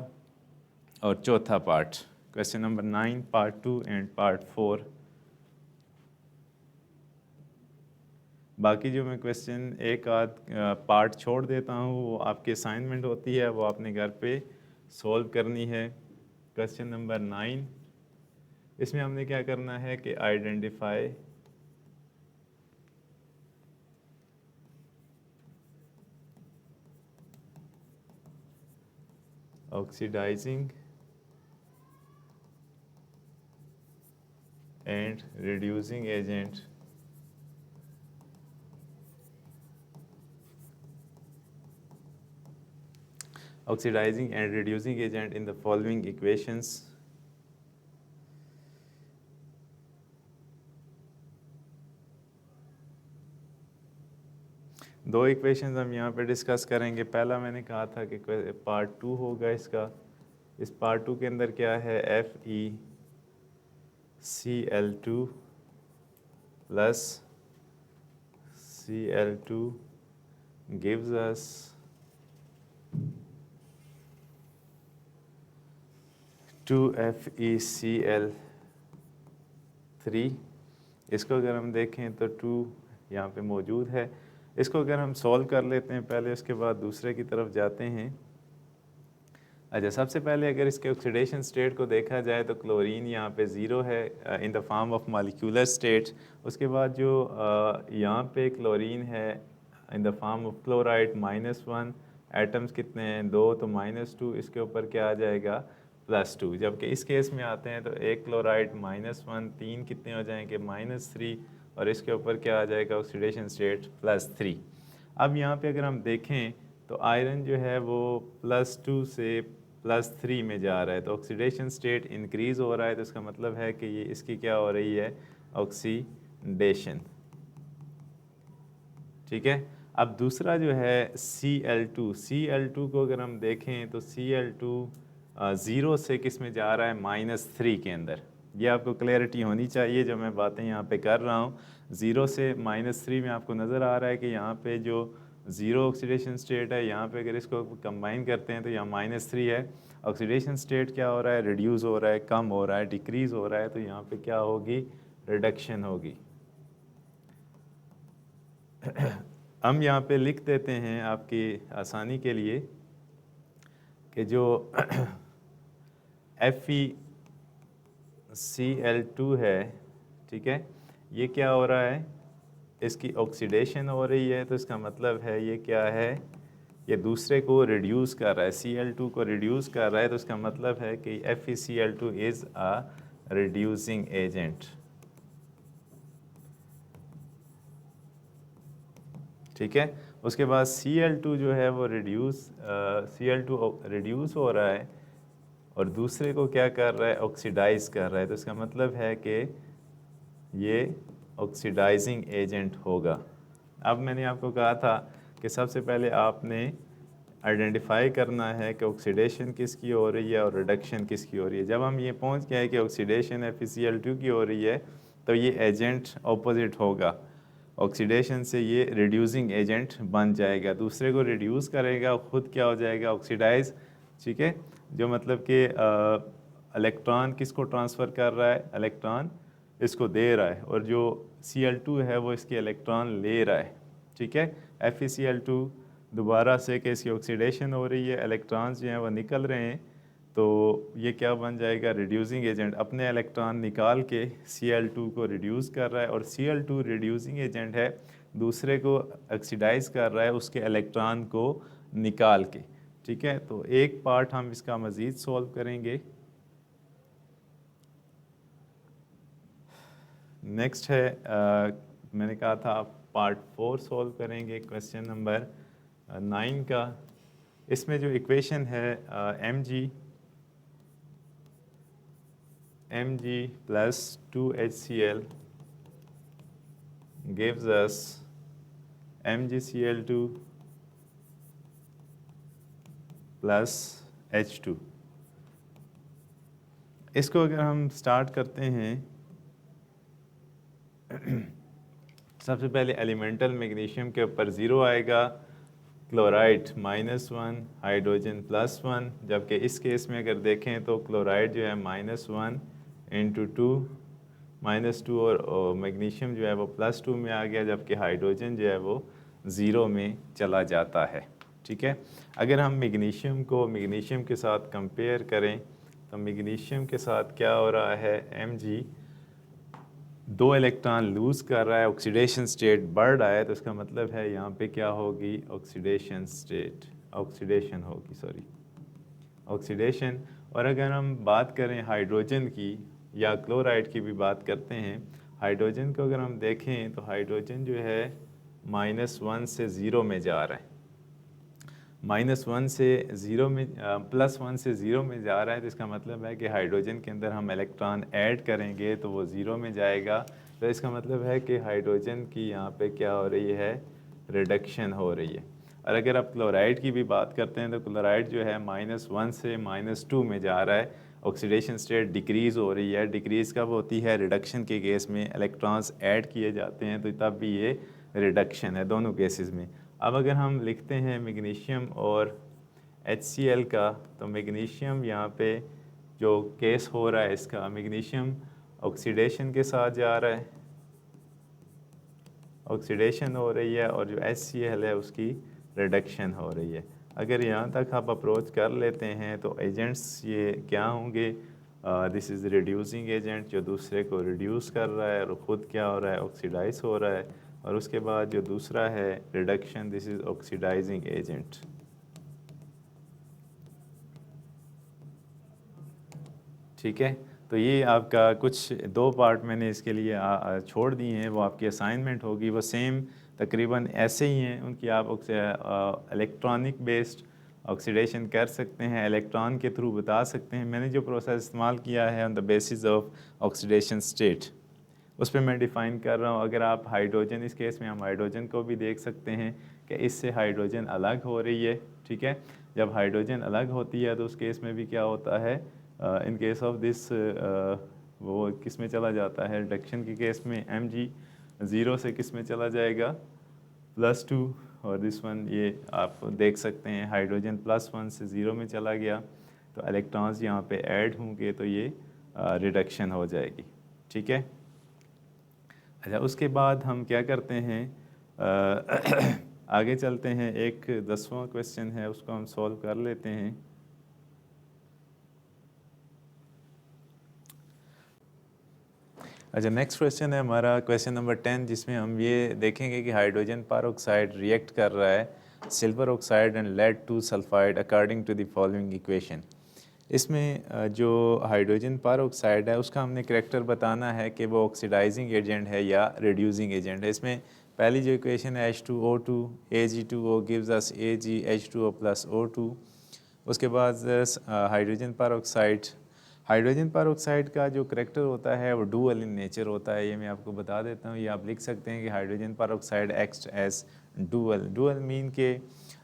और चौथा part, question number 9 part 2 and part 4। बाकी जो मैं क्वेश्चन एक आध पार्ट छोड़ देता हूँ वो आपकी असाइनमेंट होती है, वो आपने घर पे सॉल्व करनी है। क्वेश्चन नंबर 9, इसमें हमने क्या करना है कि identify oxidizing and reducing agent oxidizing and reducing agent in the following equations. दो इक्वेशंस हम यहाँ पे डिस्कस करेंगे। पहला मैंने कहा था कि पार्ट 2 होगा इसका। इस पार्ट 2 के अंदर क्या है, FeCl2 plus Cl2 gives us to FeCl3। इसको अगर हम देखें तो 2 यहाँ पे मौजूद है। इसको अगर हम सॉल्व कर लेते हैं पहले, उसके बाद दूसरे की तरफ जाते हैं। अच्छा, सबसे पहले अगर इसके ऑक्सीडेशन स्टेट को देखा जाए तो क्लोरीन यहाँ पे 0 है in the form of molecular state. उसके बाद जो यहाँ पे क्लोरीन है in the form of chloride -1, atoms कितने हैं 2, तो -2, इसके ऊपर क्या आ जाएगा +2। जबकि इस केस में आते हैं तो एक क्लोराइड -1, 3 कितने हो जाएंगे -3, और इसके ऊपर क्या आ जाएगा ऑक्सीडेशन स्टेट +3। अब यहाँ पे अगर हम देखें तो आयरन जो है वो +2 से +3 में जा रहा है, तो ऑक्सीडेशन स्टेट इंक्रीज़ हो रहा है, तो इसका मतलब है कि ये इसकी क्या हो रही है, ऑक्सीडेशन। ठीक है। अब दूसरा जो है Cl2 को अगर हम देखें तो Cl2 0 से किस में जा रहा है, -3 के अंदर। ये आपको क्लैरिटी होनी चाहिए जो मैं बातें यहाँ पे कर रहा हूँ। 0 से -3 में आपको नज़र आ रहा है कि यहाँ पे जो 0 ऑक्सीडेशन स्टेट है, यहाँ पे अगर इसको कंबाइन करते हैं तो यहाँ -3 है। ऑक्सीडेशन स्टेट क्या हो रहा है, रिड्यूस हो रहा है, कम हो रहा है, डिक्रीज़ हो रहा है, तो यहाँ पे क्या होगी, रिडक्शन होगी। हम यहाँ पे लिख देते हैं आपकी आसानी के लिए कि जो FeCl2 है, ठीक है, ये क्या हो रहा है, इसकी ऑक्सीडेशन हो रही है, तो इसका मतलब है ये क्या है, ये दूसरे को रिड्यूस कर रहा है, Cl2 को रिड्यूस कर रहा है, तो इसका मतलब है कि FeCl2 is a reducing agent. ठीक है। उसके बाद Cl2 जो है वो Cl2 रिड्यूस हो रहा है और दूसरे को क्या कर रहा है, ऑक्सीडाइज कर रहा है, तो इसका मतलब है कि ये ऑक्सीडाइजिंग एजेंट होगा। अब मैंने आपको कहा था कि सबसे पहले आपने आइडेंटिफाई करना है कि ऑक्सीडेशन किसकी हो रही है और रिडक्शन किसकी हो रही है। जब हम ये पहुंच गए कि ऑक्सीडेशन FeCl2 की हो रही है, तो ये एजेंट ऑपोजिट होगा, ऑक्सीडेशन से ये रिड्यूसिंग एजेंट बन जाएगा, दूसरे को रिड्यूस करेगा, खुद क्या हो जाएगा, ऑक्सीडाइज। ठीक है, जो मतलब कि इलेक्ट्रॉन किसको ट्रांसफ़र कर रहा है, इलेक्ट्रॉन इसको दे रहा है, और जो Cl2 है वो इसके इलेक्ट्रॉन ले रहा है। ठीक है, FeCl2 दोबारा से कि इसकी ऑक्सीडेशन हो रही है, इलेक्ट्रॉन्स जो हैं वो निकल रहे हैं, तो ये क्या बन जाएगा, रिड्यूसिंग एजेंट। अपने इलेक्ट्रॉन निकाल के Cl2 को रिड्यूस कर रहा है, और Cl2 रिड्यूसिंग एजेंट है, दूसरे को ऑक्सीडाइज कर रहा है उसके इलेक्ट्रॉन को निकाल के। ठीक है, तो एक पार्ट हम इसका मज़ीद सॉल्व करेंगे। नेक्स्ट है मैंने कहा था पार्ट 4 सॉल्व करेंगे, क्वेश्चन नंबर 9 का। इसमें जो इक्वेशन है Mg plus 2HCl gives us MgCl2 plus H2। इसको अगर हम स्टार्ट करते हैं सबसे पहले एलिमेंटल मैग्नीशियम के ऊपर 0 आएगा, क्लोराइड -1, हाइड्रोजन +1, जबकि इस केस में अगर देखें तो क्लोराइड जो है -1 × 2 -2 और मैग्नीशियम जो है वो +2 में आ गया, जबकि हाइड्रोजन जो है वो 0 में चला जाता है। ठीक है, अगर हम मैग्नीशियम को मैग्नीशियम के साथ कंपेयर करें तो मैग्नीशियम के साथ क्या हो रहा है, Mg 2 इलेक्ट्रॉन लूज़ कर रहा है, ऑक्सीडेशन स्टेट बढ़ रहा है, तो इसका मतलब है यहाँ पे क्या होगी, ऑक्सीडेशन स्टेट, ऑक्सीडेशन होगी, सॉरी ऑक्सीडेशन। और अगर हम बात करें हाइड्रोजन की या क्लोराइड की भी बात करते हैं, हाइड्रोजन को अगर हम देखें तो हाइड्रोजन जो है -1 से 0 में जा रहा है, -1 से 0 में +1 से 0 में जा रहा है, तो इसका मतलब है कि हाइड्रोजन के अंदर हम इलेक्ट्रॉन ऐड करेंगे तो वो 0 में जाएगा। तो इसका मतलब है कि हाइड्रोजन की यहाँ पे क्या हो रही है, रिडक्शन हो रही है। और अगर आप क्लोराइड की भी बात करते हैं तो क्लोराइड जो है -1 से -2 में जा रहा है, ऑक्सीडेशन स्टेट डिक्रीज़ हो रही है। डिक्रीज़ कब होती है, रिडक्शन के केस में इलेक्ट्रॉन्स ऐड किए जाते हैं तो तब भी ये रिडक्शन है दोनों केसेस में। अब अगर हम लिखते हैं मैग्नीशियम और HCl का, तो मैग्नीशियम यहाँ पे जो केस हो रहा है इसका, मैग्नीशियम ऑक्सीडेशन के साथ जा रहा है, ऑक्सीडेशन हो रही है, और जो HCl है उसकी रिडक्शन हो रही है। अगर यहाँ तक आप अप्रोच कर लेते हैं तो एजेंट्स ये क्या होंगे, दिस इज़ रिड्यूसिंग एजेंट जो दूसरे को रिड्यूस कर रहा है, और ख़ुद क्या हो रहा है, ऑक्सीडाइज हो रहा है। और उसके बाद जो दूसरा है reduction, this is oxidizing agent. ठीक है, तो ये आपका कुछ 2 पार्ट मैंने इसके लिए छोड़ दिए हैं, वो आपकी असाइनमेंट होगी, वो सेम तकरीबन ऐसे ही हैं। उनकी आप इलेक्ट्रॉनिक बेस्ड ऑक्सीडेशन कर सकते हैं, इलेक्ट्रॉन के थ्रू बता सकते हैं। मैंने जो प्रोसेस इस्तेमाल किया है on the basis of oxidation state, उस पर मैं डिफ़ाइन कर रहा हूँ। अगर आप हाइड्रोजन, इस केस में हम हाइड्रोजन को भी देख सकते हैं कि इससे हाइड्रोजन अलग हो रही है। ठीक है, जब हाइड्रोजन अलग होती है तो उस केस में भी क्या होता है, इन केस ऑफ दिस वो किस में चला जाता है, रिडक्शन के केस में Mg 0 से किस में चला जाएगा, +2, और दिस वन ये आप देख सकते हैं हाइड्रोजन +1 से 0 में चला गया, तो इलेक्ट्रॉन्स यहाँ पे ऐड होंगे तो ये रिडक्शन हो जाएगी। ठीक है, अच्छा उसके बाद हम क्या करते हैं, आगे चलते हैं। एक 10वां क्वेश्चन है, उसको हम सॉल्व कर लेते हैं। अच्छा, नेक्स्ट क्वेश्चन है हमारा क्वेश्चन नंबर 10, जिसमें हम ये देखेंगे कि हाइड्रोजन परऑक्साइड रिएक्ट कर रहा है silver oxide and lead 2 sulphide according to the following equation. इसमें जो हाइड्रोजन परऑक्साइड है उसका हमने करैक्टर बताना है कि वो ऑक्सीडाइजिंग एजेंट है या रिड्यूसिंग एजेंट है। इसमें पहली जो इक्वेशन है H2O2 Ag2O gives us AgH2O + O2। उसके बाद हाइड्रोजन परऑक्साइड का जो करैक्टर होता है वो डुअल इन नेचर होता है। ये मैं आपको बता देता हूँ, ये आप लिख सकते हैं कि hydrogen peroxide acts as dual mean के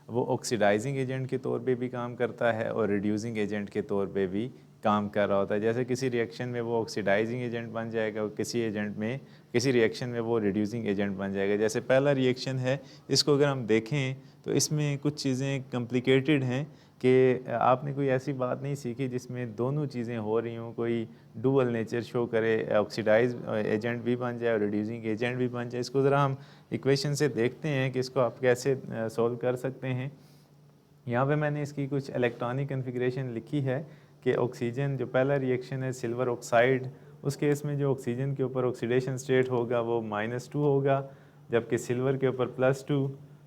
वो ऑक्सीडाइजिंग एजेंट के तौर पे भी काम करता है और रिड्यूसिंग एजेंट के तौर पे भी काम कर रहा होता है। जैसे किसी रिएक्शन में वो ऑक्सीडाइजिंग एजेंट बन जाएगा और किसी रिएक्शन में वो रिड्यूसिंग एजेंट बन जाएगा। जैसे पहला रिएक्शन है, इसको अगर हम देखें तो इसमें कुछ चीज़ें कॉम्प्लिकेटेड हैं कि आपने कोई ऐसी बात नहीं सीखी जिसमें दोनों चीज़ें हो रही हों, कोई डुअल नेचर शो करे, ऑक्सीडाइज एजेंट भी बन जाए और रिड्यूसिंग एजेंट भी बन जाए। इसको ज़रा हम इक्वेशन से देखते हैं कि इसको आप कैसे सॉल्व कर सकते हैं। यहाँ पे मैंने इसकी कुछ इलेक्ट्रॉनिक कन्फिग्रेशन लिखी है कि ऑक्सीजन, जो पहला रिएक्शन है सिल्वर ऑक्साइड, उस केस में जो ऑक्सीजन के ऊपर ऑक्सीडेशन स्टेट होगा वो -2 होगा, जबकि सिल्वर के ऊपर +2,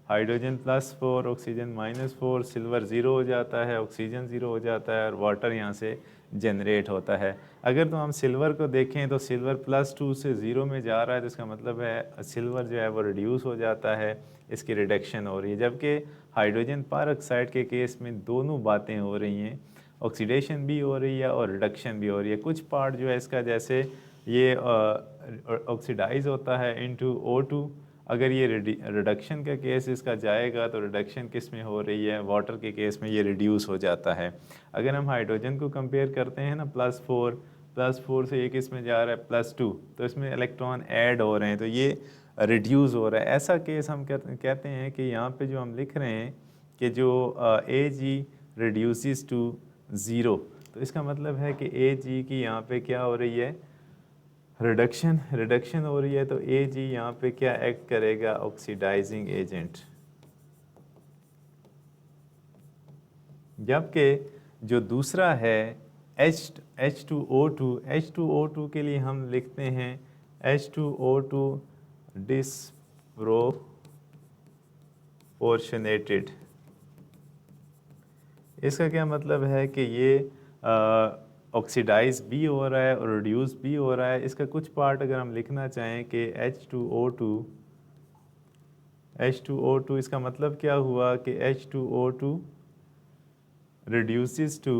हाइड्रोजन +4, ऑक्सीजन -4, सिल्वर 0 हो जाता है, ऑक्सीजन 0 हो जाता है और वाटर यहाँ से जनरेट होता है। अगर तो हम सिल्वर को देखें तो सिल्वर +2 से 0 में जा रहा है, तो इसका मतलब है सिल्वर जो है वो रिड्यूस हो जाता है, इसकी रिडक्शन हो रही है। जबकि हाइड्रोजन परऑक्साइड के केस में दोनों बातें हो रही हैं, ऑक्सीडेशन भी हो रही है और रिडक्शन भी हो रही है। कुछ पार्ट जो है इसका, जैसे ये ऑक्सीडाइज होता है इनटू O2, अगर ये रिडक्शन का केस इसका जाएगा तो रिडक्शन किस में हो रही है, वाटर के केस में ये रिड्यूस हो जाता है। अगर हम हाइड्रोजन को कंपेयर करते हैं ना, +4 से ये किस में जा रहा है, +2, तो इसमें इलेक्ट्रॉन ऐड हो रहे हैं तो ये रिड्यूस हो रहा है। ऐसा केस हम कहते हैं कि यहाँ पे जो हम लिख रहे हैं कि जो Ag रिड्यूसिस टू 0, तो इसका मतलब है कि Ag की यहाँ पे क्या हो रही है, रिडक्शन हो रही है तो Ag यहाँ पे क्या एक्ट करेगा, ऑक्सीडाइजिंग एजेंट। जबकि जो दूसरा है H2O2 के लिए हम लिखते हैं H2O2 डिसप्रोपोर्शनेटेड। इसका क्या मतलब है कि ये ऑक्सीडाइज भी हो रहा है और रिड्यूस भी हो रहा है। इसका कुछ पार्ट अगर हम लिखना चाहें कि H2O2 इसका मतलब क्या हुआ कि H2O2 reduces to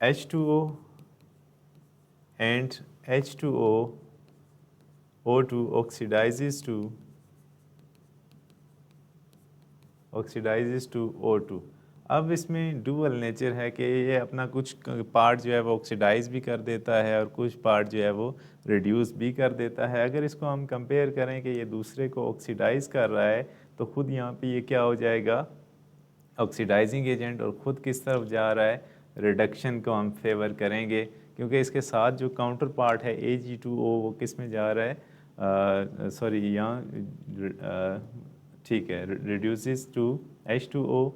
H2O and H2O2 oxidizes to O2। अब इसमें डुअल नेचर है कि ये अपना कुछ पार्ट जो है वो ऑक्सीडाइज भी कर देता है और कुछ पार्ट जो है वो रिड्यूस भी कर देता है। अगर इसको हम कंपेयर करें कि ये दूसरे को ऑक्सीडाइज कर रहा है तो खुद यहाँ पे ये क्या हो जाएगा, ऑक्सीडाइजिंग एजेंट, और ख़ुद किस तरफ जा रहा है, रिडक्शन को हम फेवर करेंगे, क्योंकि इसके साथ जो काउंटर पार्ट है Ag2O वो किस में जा रहा है, सॉरी यहाँ ठीक है, रिड्यूसेस टू H2O,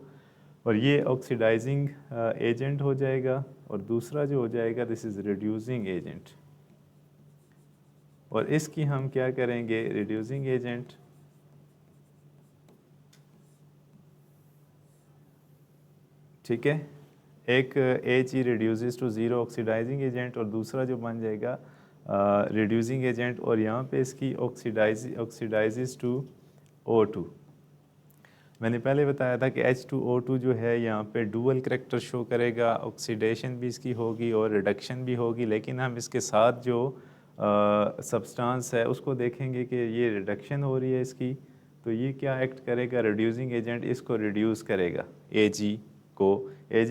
और ये ऑक्सीडाइजिंग एजेंट हो जाएगा, और दूसरा जो हो जाएगा दिस इज़ रिड्यूसिंग एजेंट। और इसकी हम क्या करेंगे, रिड्यूसिंग एजेंट ठीक है, एक Ag reduces to zero oxidizing agent और दूसरा जो बन जाएगा रिड्यूसिंग एजेंट, और यहाँ पे इसकी ऑक्सीडाइजेस टू O2। मैंने पहले बताया था कि H2O2 जो है यहाँ पे डुअल करैक्टर शो करेगा, ऑक्सीडेशन भी इसकी होगी और रिडक्शन भी होगी, लेकिन हम इसके साथ जो सब्सटेंस है उसको देखेंगे कि ये रिडक्शन हो रही है इसकी, तो ये क्या एक्ट करेगा, रिड्यूसिंग एजेंट इसको रिड्यूस करेगा Ag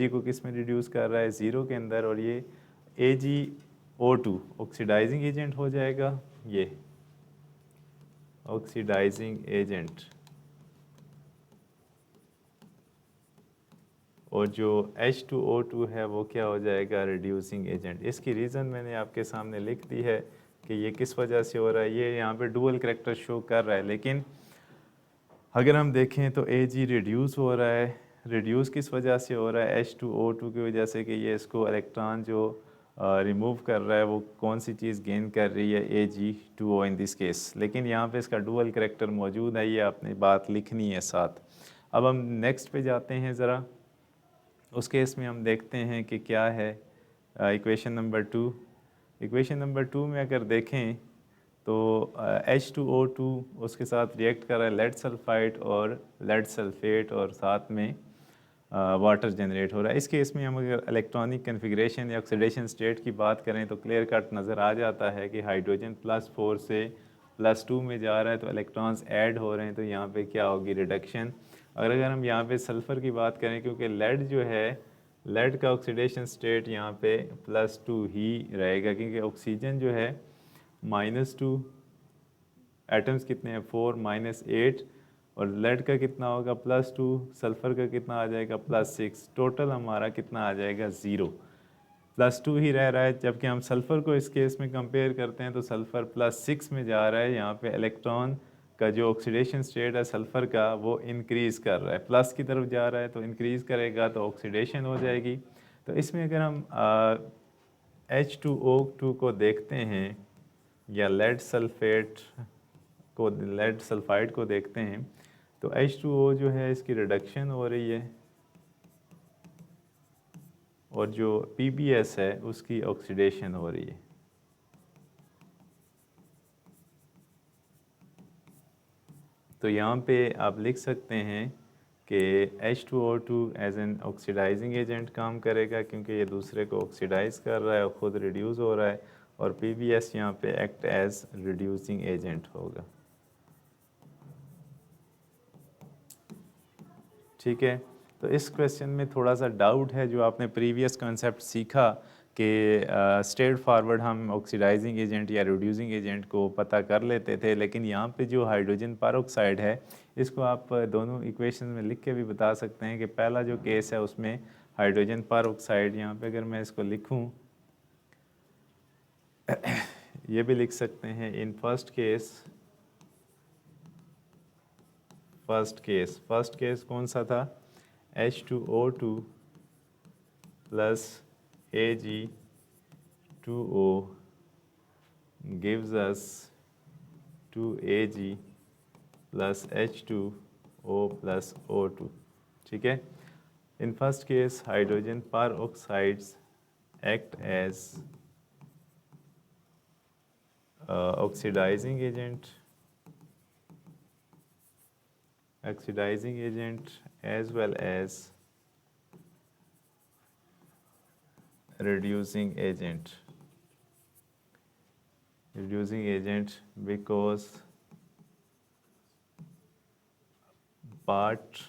को किस में रिड्यूस कर रहा है, ज़ीरो के अंदर, और ये AgO2 ऑक्सीडाइजिंग एजेंट हो जाएगा, ये ऑक्सीडाइजिंग एजेंट, और जो H2O2 है वो क्या हो जाएगा, रिड्यूसिंग एजेंट। इसकी रीज़न मैंने आपके सामने लिख दी है कि ये किस वजह से हो रहा है, ये यहाँ पे डुअल करैक्टर शो कर रहा है, लेकिन अगर हम देखें तो Ag रिड्यूस हो रहा है, रिड्यूस किस वजह से हो रहा है, H2O2 की वजह से कि ये इसको इलेक्ट्रॉन जो रिमूव कर रहा है वो कौन सी चीज़ गेन कर रही है, Ag2O इन दिस केस, लेकिन यहाँ पे इसका डुअल करैक्टर मौजूद है, ये आपने बात लिखनी है साथ। अब हम नेक्स्ट पे जाते हैं ज़रा, उस केस में हम देखते हैं कि क्या है इक्वेशन नंबर 2। इक्वेशन नंबर 2 में अगर देखें तो H2O2 उसके साथ रिएक्ट कर रहा है लेड सल्फाइड और लेड सल्फेट, और साथ में वाटर जनरेट हो रहा है। इस केस में हम अगर इलेक्ट्रॉनिक कन्फिग्रेशन या ऑक्सीडेशन स्टेट की बात करें तो क्लियर कट नज़र आ जाता है कि हाइड्रोजन +4 से +2 में जा रहा है, तो इलेक्ट्रॉन्स ऐड हो रहे हैं, तो यहाँ पे क्या होगी, रिडक्शन। अगर हम यहाँ पे सल्फ़र की बात करें, क्योंकि लेड जो है, लेड का ऑक्सीडेशन स्टेट यहाँ पे +2 ही रहेगा, क्योंकि ऑक्सीजन जो है -2, एटम्स कितने हैं 4 -8, और लेड का कितना होगा +2, सल्फ़र का कितना आ जाएगा +6, टोटल हमारा कितना आ जाएगा 0, +2 ही रह रहा है। जबकि हम सल्फ़र को इस केस में कंपेयर करते हैं तो सल्फ़र +6 में जा रहा है, यहाँ पे इलेक्ट्रॉन का जो ऑक्सीडेशन स्टेट है सल्फ़र का वो इंक्रीज़ कर रहा है, प्लस की तरफ जा रहा है, तो इंक्रीज़ करेगा तो ऑक्सीडेशन हो जाएगी। तो इसमें अगर हम H2O2 को देखते हैं या लेड सल्फाइड को देखते हैं तो H2O जो है इसकी रिडक्शन हो रही है, और जो PbS है उसकी ऑक्सीडेशन हो रही है। तो यहाँ पे आप लिख सकते हैं कि H2O2 as an oxidising agent काम करेगा, क्योंकि ये दूसरे को ऑक्सीडाइज कर रहा है और ख़ुद रिड्यूस हो रहा है, और PbS यहाँ पे एक्ट एज रिड्यूसिंग एजेंट होगा। ठीक है, तो इस क्वेश्चन में थोड़ा सा डाउट है, जो आपने प्रीवियस कॉन्सेप्ट सीखा कि स्ट्रेट फॉरवर्ड हम ऑक्सीडाइजिंग एजेंट या रिड्यूसिंग एजेंट को पता कर लेते थे, लेकिन यहाँ पे जो हाइड्रोजन पेरोक्साइड है इसको आप दोनों इक्वेशन में लिख के भी बता सकते हैं कि पहला जो केस है उसमें हाइड्रोजन पर ऑक्साइड, यहाँ पे अगर मैं इसको लिखूं ये भी लिख सकते हैं इन फर्स्ट केस कौन सा था, H2O2 plus Ag2O gives us 2Ag plus H2O plus O2, ठीक है। In first case hydrogen peroxides act as oxidizing agent as well as reducing agent because part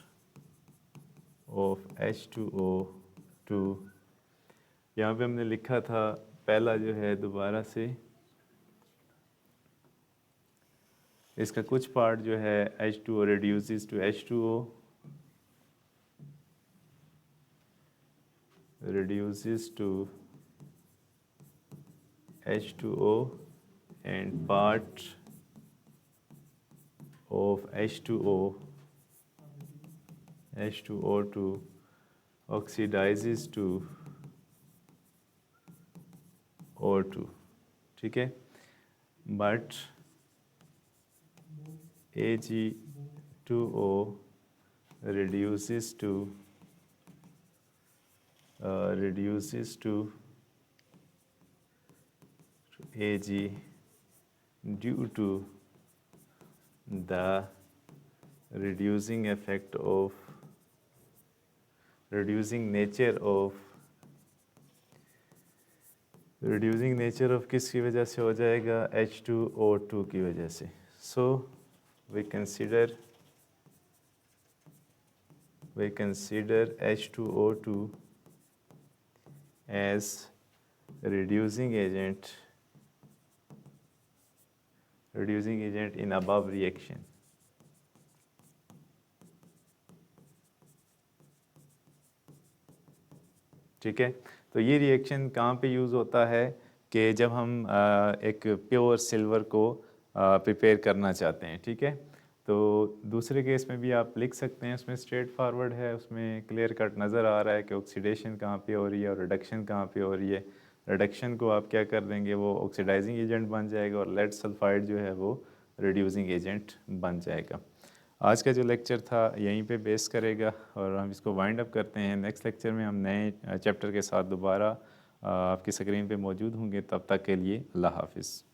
of H2O2, यहाँ पे हमने लिखा था पहला जो है, दोबारा से इसका कुछ पार्ट जो है H2O reduces to H2O, and part of H2O2 oxidizes to O2, ठीक है। but Ag2O reduces to Ag due to the reducing nature of किसकी वजह से हो जाएगा, H2O2 की वजह से। So we consider H2O2 as reducing agent in above reaction, ठीक है। तो ये रिएक्शन कहाँ पे यूज़ होता है कि जब हम एक प्योर सिल्वर को प्रिपेयर करना चाहते हैं, ठीक है। तो दूसरे केस में भी आप लिख सकते हैं, उसमें स्ट्रेट फॉरवर्ड है, उसमें क्लियर कट नज़र आ रहा है कि ऑक्सीडेशन कहाँ पे हो रही है और रिडक्शन कहाँ पे हो रही है। रिडक्शन को आप क्या कर देंगे, वो ऑक्सीडाइजिंग एजेंट बन जाएगा और लेड सल्फाइड जो है वो रिड्यूसिंग एजेंट बन जाएगा। आज का जो लेक्चर था यहीं पे बेस करेगा और हम इसको वाइंड अप करते हैं। नेक्स्ट लेक्चर में हम नए चैप्टर के साथ दोबारा आपकी स्क्रीन पे मौजूद होंगे। तब तक के लिए अल्लाह हाफिज़।